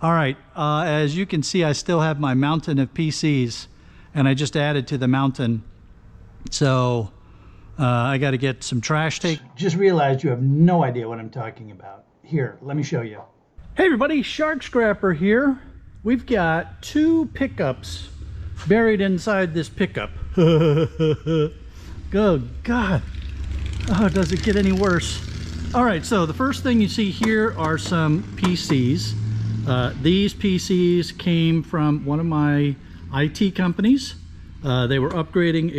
All right, as you can see, I still have my mountain of PCs, and I just added to the mountain. So I got to get some trash take. Just realized you have no idea what I'm talking about. Here, let me show you. Hey everybody, Shark Scrapper here. We've got 2 pickups buried inside this pickup. Oh God. Oh, does it get any worse? All right, so the first thing you see here are some PCs. These PCs came from one of my IT companies. They were upgrading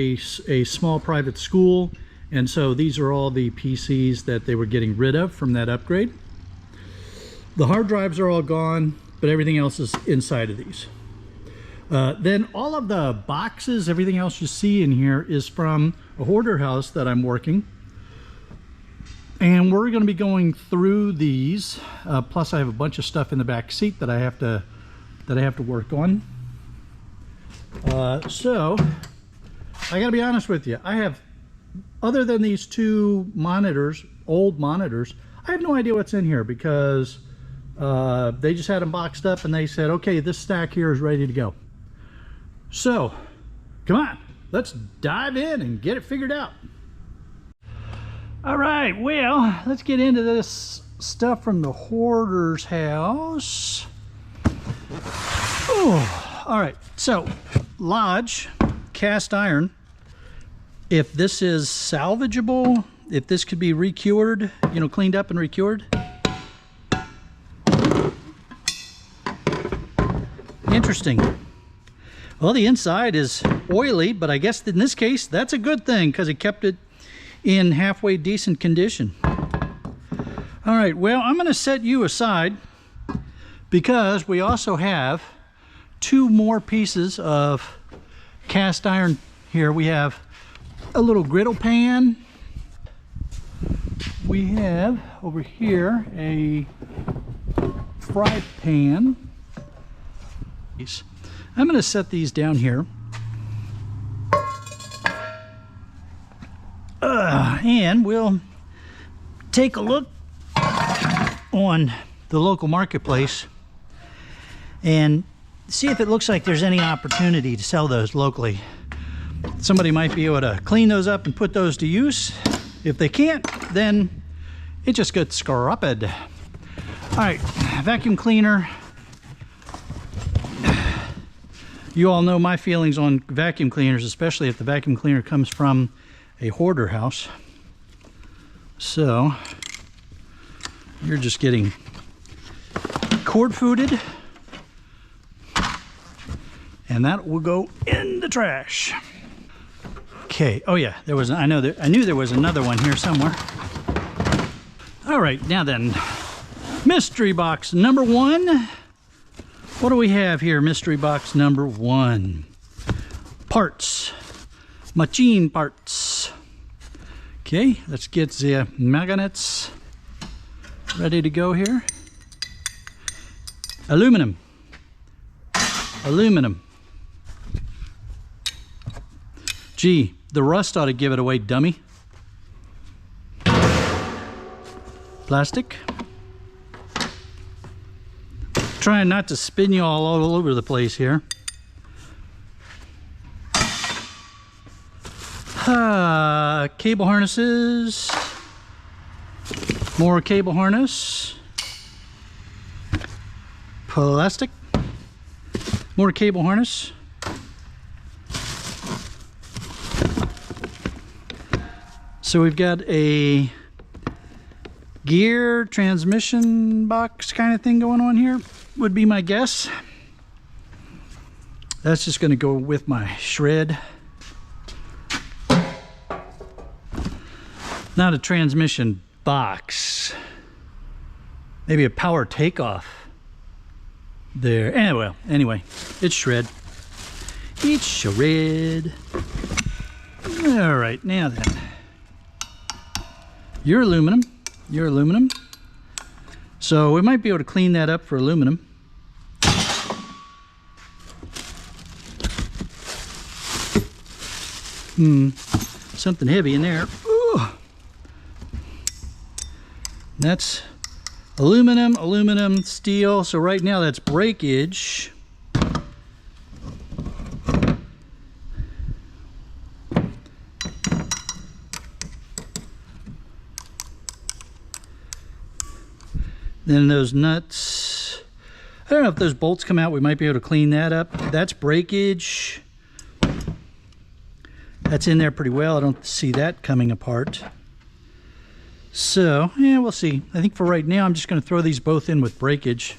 a small private school, and so these are all the PCs that they were getting rid of from that upgrade. The hard drives are all gone, but everything else is inside of these. Then all of the boxes, everything else you see in here is from a hoarder house that I'm working. And we're going to be going through these. Plus I have a bunch of stuff in the back seat that I have to work on. So I got to be honest with you. I have, other than these 2 monitors, old monitors, I have no idea what's in here because they just had them boxed up and they said, okay, this stack here is ready to go. So come on, let's dive in and get it figured out. All right, well, let's get into this stuff from the hoarder's house. Oh, all right, so Lodge cast iron. If this is salvageable, if this could be recured, you know, cleaned up and recured. Interesting. Well, the inside is oily, but I guess in this case, that's a good thing because it kept it in halfway decent condition. All right, well, I'm going to set you aside because we also have 2 more pieces of cast iron here. We have a little griddle pan. We have over here a fry pan. I'm going to set these down here. And we'll take a look on the local marketplace and see if it looks like there's any opportunity to sell those locally. Somebody might be able to clean those up and put those to use. If they can't, then it just gets scrubbed. All right, vacuum cleaner. You all know my feelings on vacuum cleaners, especially if the vacuum cleaner comes from a hoarder house. So you're just getting cord fooded, and that will go in the trash. Okay. Oh yeah, there was. I knew there was another one here somewhere. All right, now then, mystery box number 1. What do we have here? Mystery box number 1. Parts. Machine parts. Okay, let's get the magnets ready to go here. Aluminum. Aluminum. Gee, the rust ought to give it away, dummy. Plastic. Trying not to spin you all over the place here. Cable harnesses. More cable harness. Plastic. More cable harness. So we've got a gear transmission box kind of thing going on here, would be my guess. That's just going to go with my shred. Not a transmission box. Maybe a power takeoff there. Anyway, it's shred. It's shred. All right, now then. Your aluminum. Your aluminum. So we might be able to clean that up for aluminum. Something heavy in there. Ooh. That's Aluminum, aluminum, steel. So right now that's breakage. Then those nuts, I don't know if those bolts come out, we might be able to clean that up. That's breakage. That's in there pretty well. I don't see that coming apart. So, yeah, we'll see. I think for right now, I'm just going to throw these both in with breakage.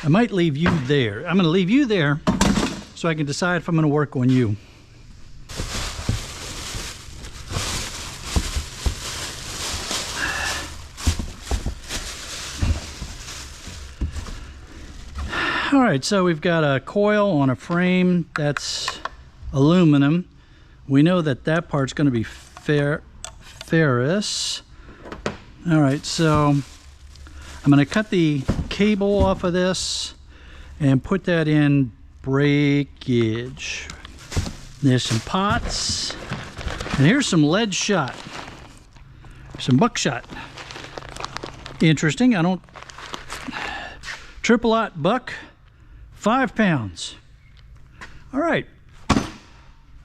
I might leave you there. I'm going to leave you there so I can decide if I'm going to work on you. All right, so we've got a coil on a frame that's aluminum. We know that that part's going to be ferrous. All right, so I'm going to cut the cable off of this and put that in breakage. There's some pots, and here's some lead shot, some buckshot. Interesting. I don't triple-aught buck. 5 pounds. All right.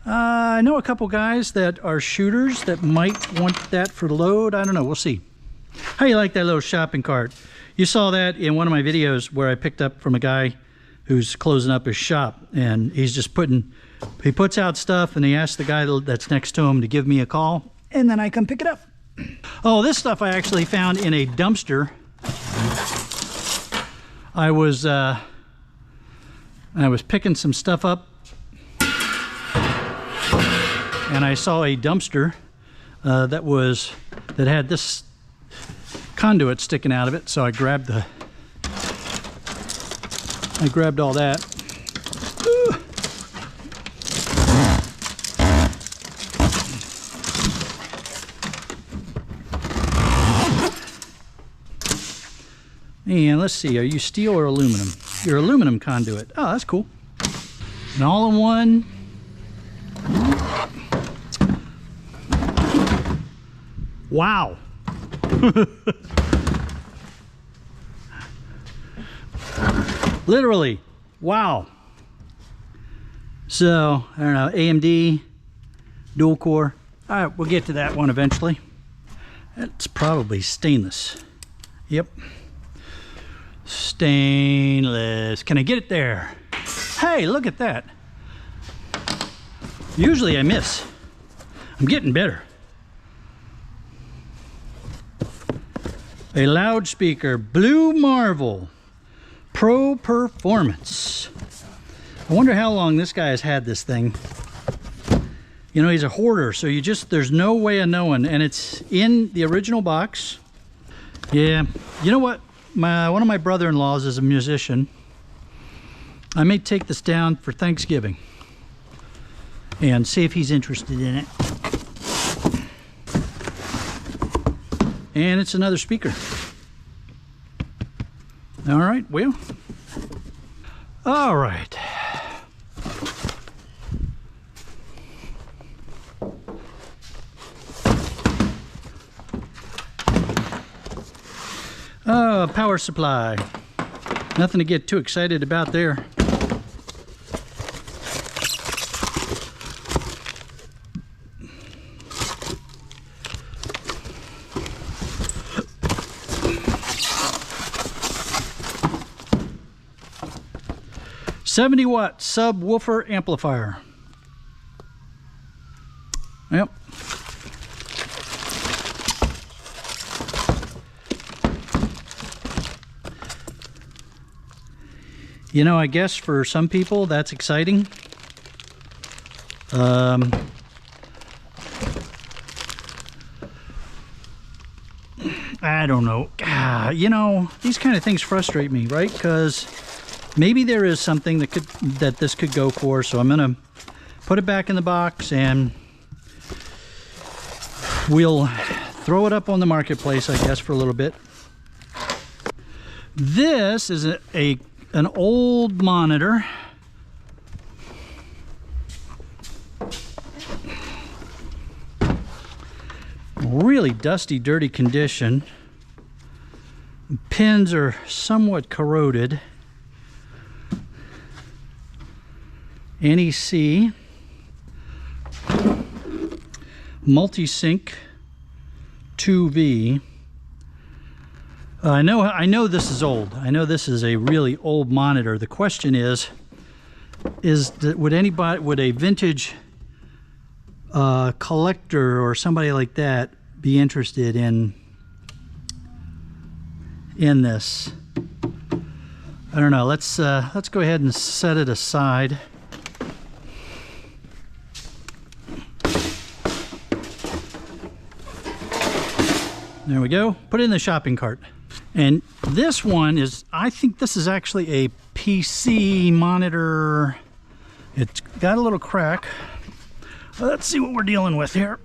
I know a couple guys that are shooters that might want that for load. I don't know. We'll see. How you like that little shopping cart? You saw that in one of my videos where I picked up from a guy who's closing up his shop, and he's just he puts out stuff, and he asks the guy that's next to him to give me a call, and then I come pick it up. Oh, this stuff I actually found in a dumpster. I was picking some stuff up, and I saw a dumpster that had this conduit sticking out of it, so I grabbed all that. And let's see, are you steel or aluminum? You're aluminum conduit. Oh, that's cool. An all-in-one. Wow. Literally, wow. So, I don't know, AMD, dual core. All right, we'll get to that one eventually. It's probably stainless. Yep. Stainless. Can I get it there? Hey, look at that. Usually I miss. I'm getting better. A loudspeaker, Blue Marvel Pro Performance. I wonder how long this guy has had this thing. You know, he's a hoarder, so there's no way of knowing. And it's in the original box. Yeah, you know what? One of my brother-in-laws is a musician. I may take this down for Thanksgiving and see if he's interested in it. And it's another speaker. All right, well. All right. Power supply. Nothing to get too excited about there. $70-watt subwoofer amplifier. Yep. You know, I guess for some people that's exciting. I don't know. You know, these kind of things frustrate me, right? Because maybe there is something that this could go for, so I'm gonna put it back in the box and we'll throw it up on the marketplace, I guess, for a little bit. This is an old monitor. really dusty, dirty condition. Pins are somewhat corroded. NEC. Multi-sync 2V. I know this is old. I know this is a really old monitor. The question is would a vintage collector or somebody like that be interested in this? I don't know. Let's go ahead and set it aside. There we go. Put it in the shopping cart. And this one is, I think this is actually a PC monitor. It's got a little crack. Let's see what we're dealing with here.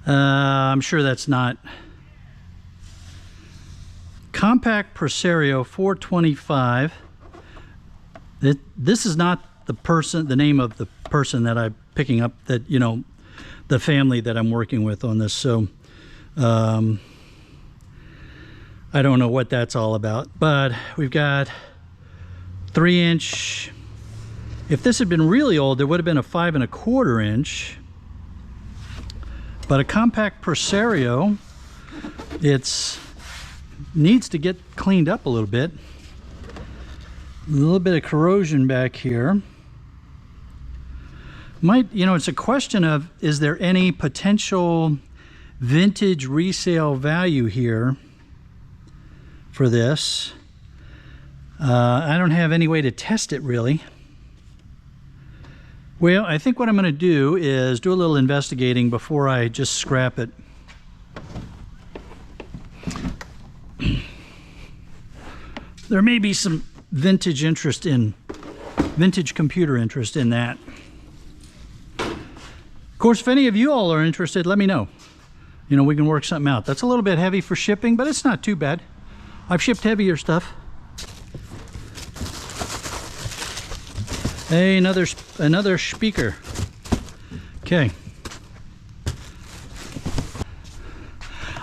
I'm sure that's not. Compact Presario 425. This is not the name of the person that I'm picking up, that, you know, the family that I'm working with on this. So I don't know what that's all about, but we've got 3-inch. If this had been really old, there would have been a 5 1/4 inch, but a Compact Presario, it's needs to get cleaned up a little bit. A little bit of corrosion back here. You know, it's a question of, is there any potential vintage resale value here for this? I don't have any way to test it really. Well, I think what I'm going to do is do a little investigating before I just scrap it. There may be some vintage computer interest in that. Of course, if any of you all are interested, let me know. You know, we can work something out. That's a little bit heavy for shipping, but it's not too bad. I've shipped heavier stuff. Hey, another speaker. Okay.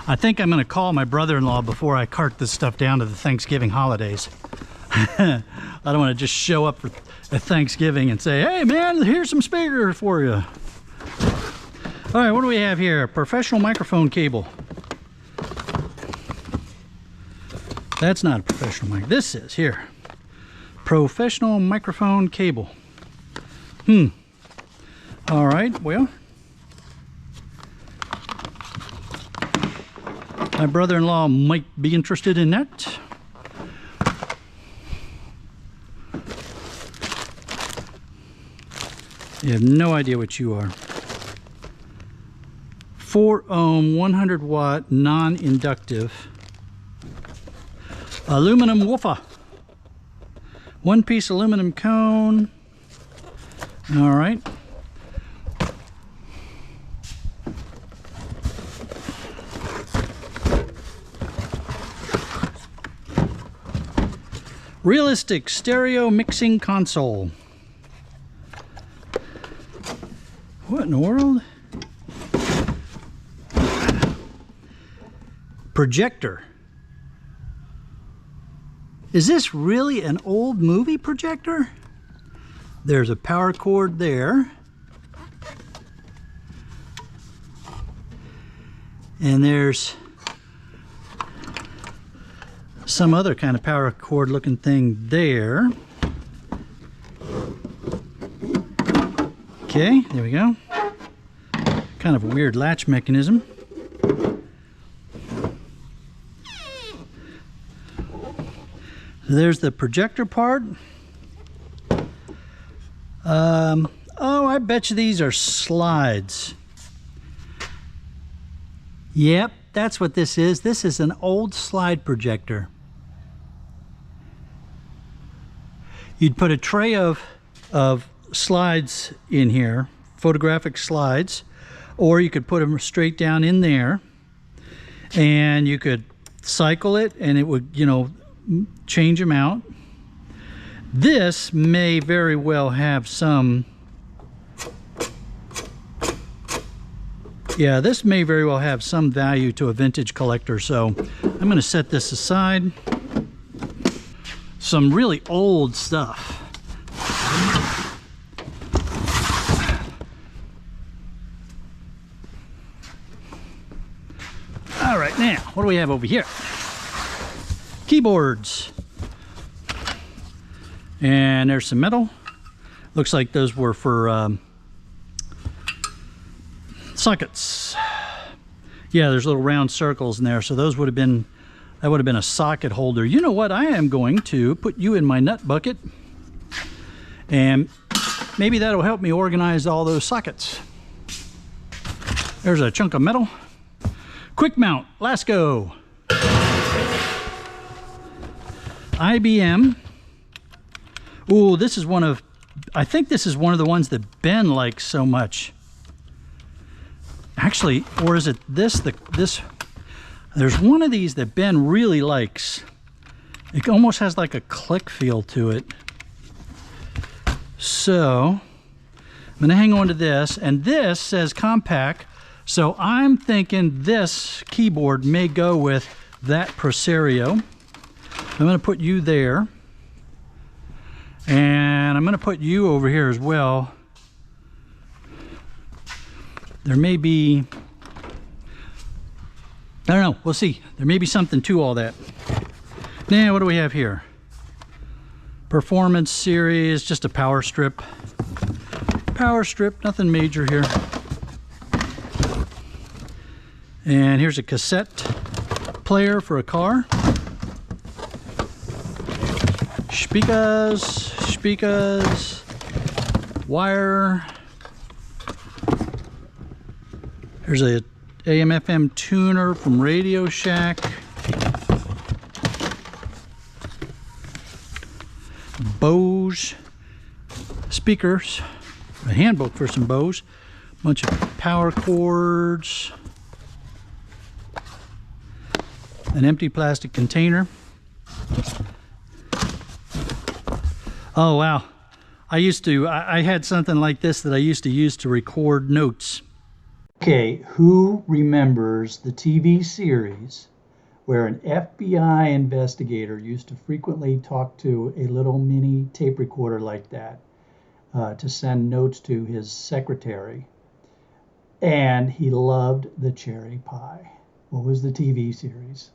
I think I'm going to call my brother-in-law before I cart this stuff down to the Thanksgiving holidays. I don't want to just show up at Thanksgiving and say, hey man, here's some speakers for you. All right, what do we have here? Professional microphone cable. That's not a professional mic. This is here. Professional microphone cable. All right, well, my brother-in-law might be interested in that. You have no idea what you are. 4 ohm, 100 watt, non-inductive. Aluminum woofer. One piece aluminum cone. All right. Realistic stereo mixing console. What in the world? Projector. Is this really an old movie projector? There's a power cord there. And there's some other kind of power cord looking thing there. Okay, there we go. Kind of a weird latch mechanism. There's the projector part. Oh, I bet you these are slides. Yep, that's what this is. This is an old slide projector. You'd put a tray of slides in here, photographic slides, or you could put them straight down in there, and you could cycle it, and it would, you know, change them out. This may very well have some, yeah, this may very well have some value to a vintage collector. So I'm going to set this aside. Some really old stuff. All right, now what do we have over here? Keyboards. And there's some metal. Looks like those were for sockets. Yeah, there's little round circles in there, so those would have been, that would have been a socket holder. You know what? I am going to put you in my nut bucket, and maybe that'll help me organize all those sockets. There's a chunk of metal. Quick mount, Lasco. IBM. Ooh, this is one of, I think this is one of the ones that Ben likes so much. Actually, or is it this, there's one of these that Ben really likes. It almost has like a click feel to it. So, I'm gonna hang on to this, and this says compact, so I'm thinking this keyboard may go with that Presario. I'm gonna put you there. And I'm gonna put you over here as well. There may be, I don't know, we'll see. There may be something to all that. Now, what do we have here? Performance series, just a power strip. Power strip, nothing major here. And here's a cassette player for a car. Speakers, wire. There's a AM/FM tuner from Radio Shack. Bose speakers, a handbook for some Bose, bunch of power cords, an empty plastic container. Oh wow, I had something like this that I used to use to record notes. Okay, who remembers the TV series where an FBI investigator used to frequently talk to a little mini tape recorder like that to send notes to his secretary? And he loved the cherry pie. What was the TV series?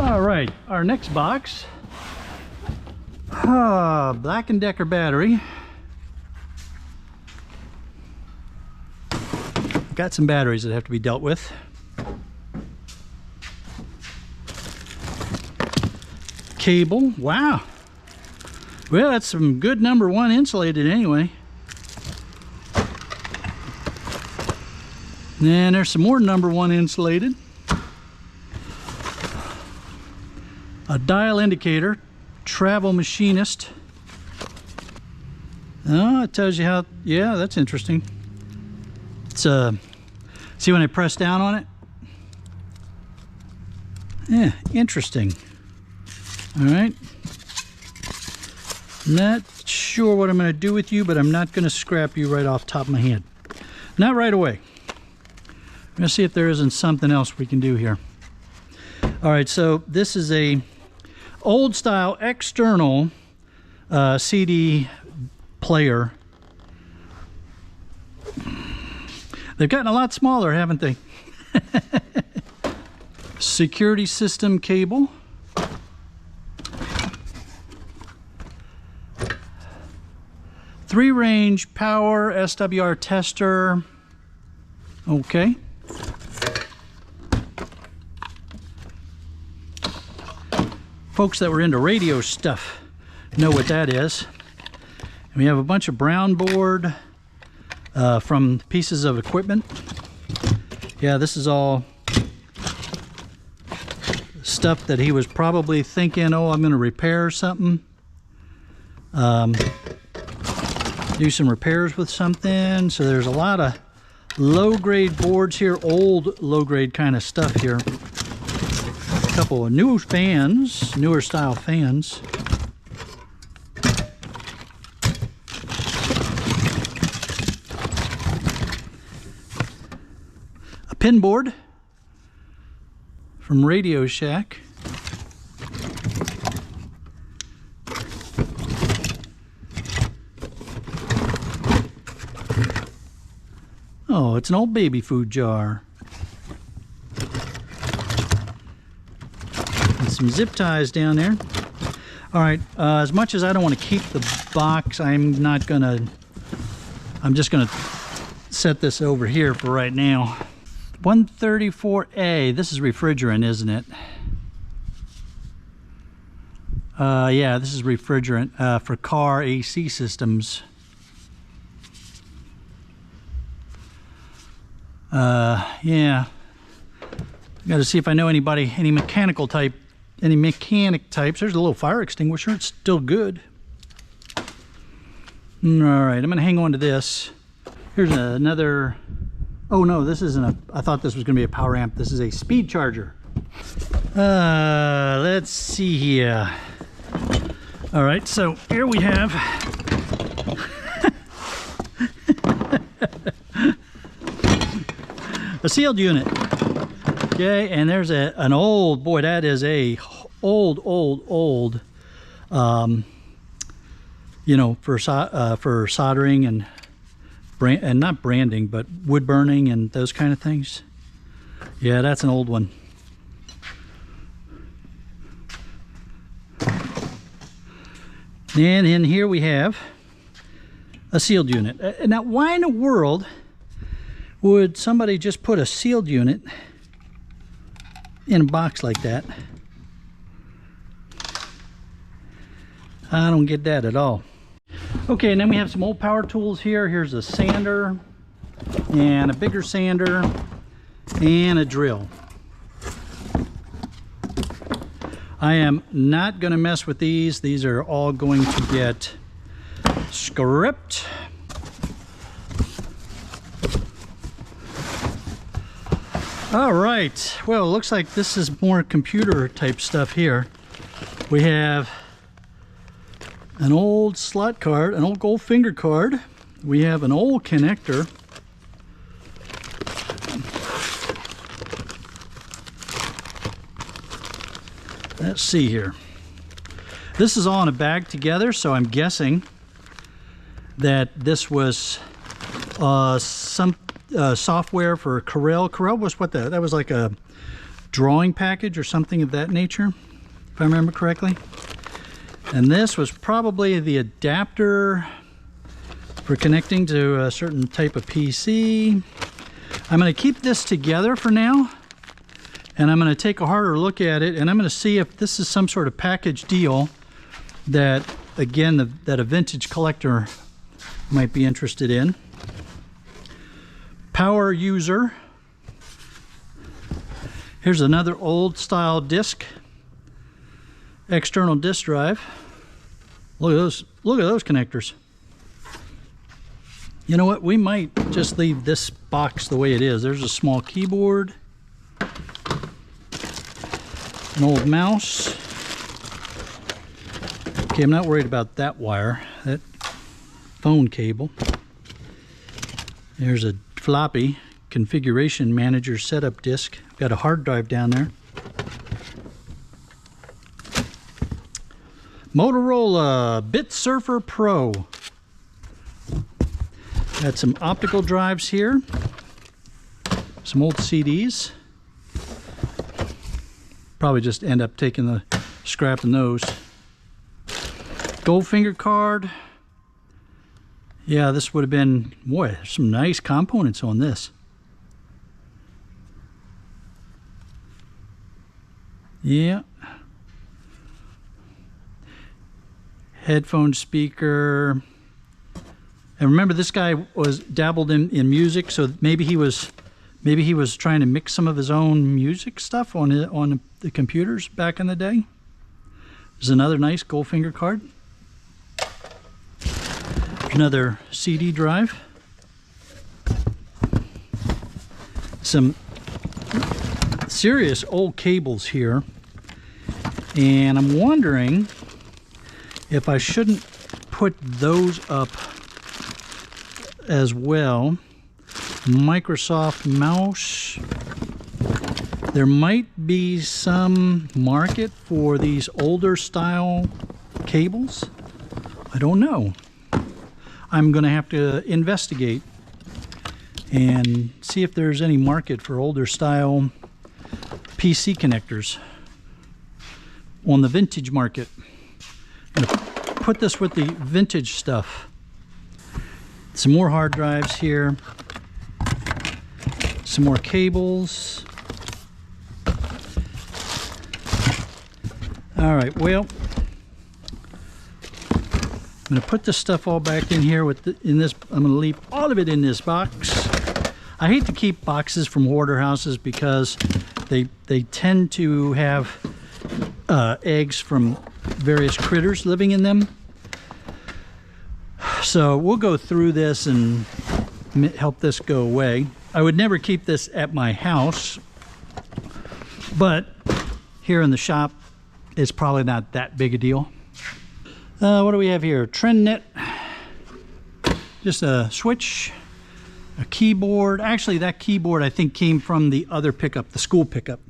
All right, our next box. Black & Decker battery. Got some batteries that have to be dealt with. Cable, wow. Well, that's some good #1 insulated anyway. And there's some more #1 insulated. A dial indicator, travel machinist. Oh, it tells you how, yeah, that's interesting. It's see when I press down on it? Yeah, interesting. All right. Not sure what I'm going to do with you, but I'm not going to scrap you right off the top of my head. Not right away. I'm going to see if there isn't something else we can do here. All right, so this is a old style external CD player. They've gotten a lot smaller, haven't they? Security system cable. Three-range power SWR tester. Okay. Folks that were into radio stuff know what that is. And we have a bunch of brown board from pieces of equipment. Yeah, this is all stuff that he was probably thinking, oh, I'm going to repair something. Do some repairs with something. So there's a lot of low-grade boards here, old low-grade kind of stuff here. couple of new fans, newer style fans. A pin board from Radio Shack. Oh, it's an old baby food jar. And some zip ties down there. All right, as much as I don't want to keep the box, I'm just gonna set this over here for right now. 134A, this is refrigerant, isn't it? Yeah, this is refrigerant for car AC systems. Yeah, got to see if I know anybody, any mechanic types. There's a little fire extinguisher. It's still good. All right, I'm gonna hang on to this. Here's another. Oh no, this isn't a. I thought this was gonna be a power amp. This is a speed charger. Let's see here. All right, so here we have. A sealed unit. Okay, and there's an old, boy, that is a old, you know, for soldering and not branding, but wood burning and those kind of things. Yeah, that's an old one. And in here we have a sealed unit. Now, why in the world would somebody just put a sealed unit in a box like that? I don't get that at all. Okay, and then we have some old power tools here. Here's a sander and a bigger sander and a drill. I am not going to mess with these. These are all going to get scrapped. All right, well, it looks like this is more computer type stuff here. We have an old slot card, an old gold finger card. We have an old connector. Let's see here. This is all in a bag together, so I'm guessing that this was some software for Corel. Corel was what that was like a drawing package or something of that nature, if I remember correctly. And this was probably the adapter for connecting to a certain type of PC. I'm going to keep this together for now, and I'm going to take a harder look at it, and I'm going to see if this is some sort of package deal that, again, that a vintage collector might be interested in. Power user. Here's another old style disc, external disk drive. Look at those connectors. You know what, we might just leave this box the way it is. There's a small keyboard, an old mouse. Okay, I'm not worried about that wire, that phone cable. There's a floppy configuration manager setup disk. Got a hard drive down there. Motorola Bit Surfer Pro. Got some optical drives here. Some old CDs. Probably just end up scrapping those. Goldfinger card. Yeah, this would have been, boy, there's some nice components on this. Yeah. Headphone speaker. And remember, this guy was dabbled in music, so maybe he was trying to mix some of his own music stuff on the computers back in the day. There's another nice Goldfinger card. Another CD drive. Some serious old cables here. And I'm wondering if I shouldn't put those up as well. Microsoft mouse. There might be some market for these older style cables. I don't know. I'm gonna have to investigate and see if there's any market for older style PC connectors on the vintage market. I'm gonna put this with the vintage stuff. Some more hard drives here. Some more cables. All right, well, I'm going to put this stuff all back in here in this. I'm going to leave all of it in this box. I hate to keep boxes from hoarder houses because they tend to have eggs from various critters living in them. So we'll go through this and help this go away. I would never keep this at my house, but here in the shop, it's probably not that big a deal. What do we have here? TrendNet, just a switch, a keyboard. Actually, that keyboard I think came from the other pickup, the school pickup.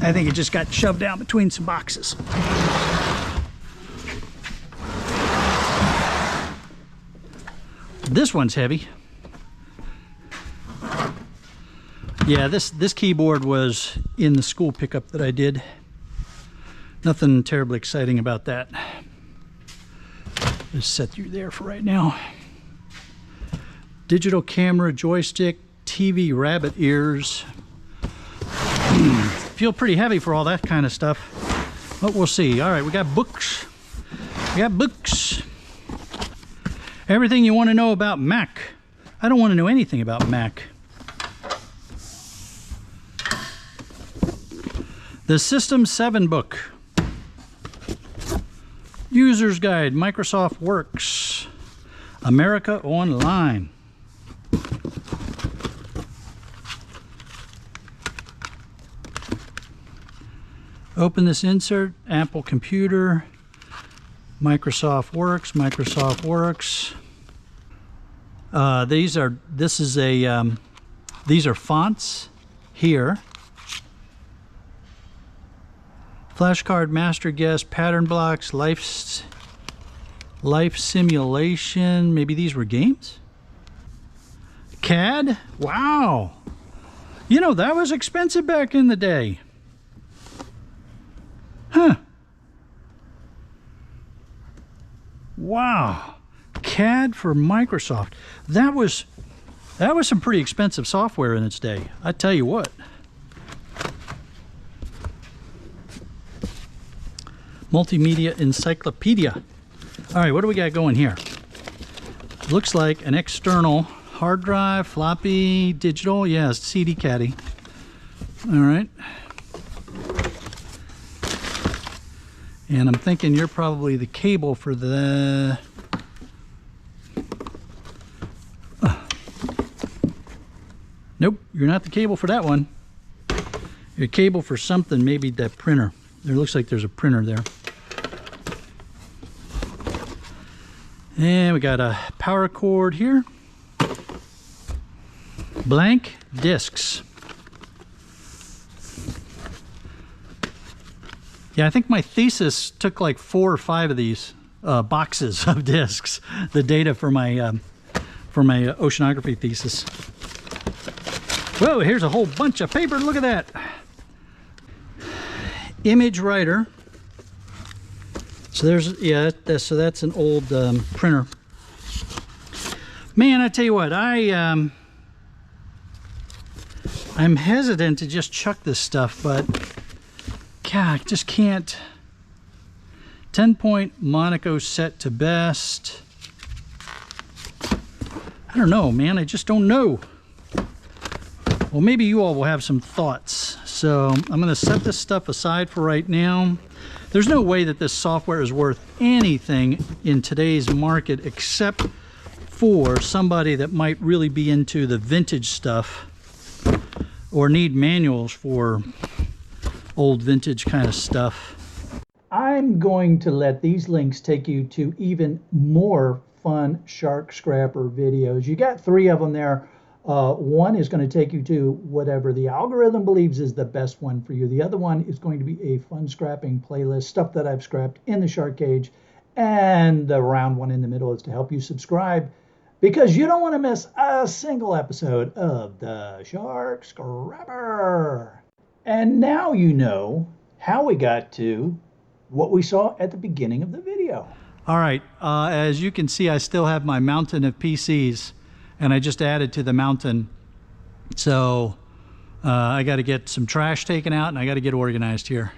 I think it just got shoved down between some boxes. This one's heavy. Yeah, this keyboard was in the school pickup that I did. Nothing terribly exciting about that. Just set you there for right now. Digital camera, joystick, TV rabbit ears. Feel pretty heavy for all that kind of stuff, but we'll see. All right, we got books. We got books. Everything you want to know about Mac. I don't want to know anything about Mac. The System 7 book. User's Guide, Microsoft Works, America Online. Open this insert, Apple Computer, Microsoft Works, Microsoft Works. These are fonts here. Flashcard, master guest, pattern blocks, life simulation. Maybe these were games? CAD? Wow. You know, that was expensive back in the day. Huh. Wow. CAD for Microsoft. That was some pretty expensive software in its day. I tell you what. Multimedia Encyclopedia. All right, what do we got going here? Looks like an external hard drive, floppy, digital. Yeah, CD caddy. All right. And I'm thinking you're probably the cable for the... Nope, you're not the cable for that one. You're a cable for something, maybe that printer. There looks like there's a printer there. And we got a power cord here. Blank discs. Yeah, I think my thesis took like 4 or 5 of these boxes of discs. The data for my oceanography thesis. Whoa, here's a whole bunch of paper. Look at that. Image writer. So there's, yeah, so that's an old printer. Man, I tell you what, I'm hesitant to just chuck this stuff, but God, I just can't. 10-point Monaco set to best. I don't know, man, I just don't know. Well, maybe you all will have some thoughts. So I'm going to set this stuff aside for right now. There's no way that this software is worth anything in today's market except for somebody that might really be into the vintage stuff or need manuals for old vintage kind of stuff. I'm going to let these links take you to even more fun shark scrapper videos. You got 3 of them there. One is going to take you to whatever the algorithm believes is the best one for you. The other one is going to be a fun scrapping playlist, stuff that I've scrapped in the shark cage. And the round one in the middle is to help you subscribe, because you don't want to miss a single episode of the Shark Scrapper. And now you know how we got to what we saw at the beginning of the video. All right, as you can see, I still have my mountain of PCs, and I just added to the mountain. So I got to get some trash taken out, and I got to get organized here.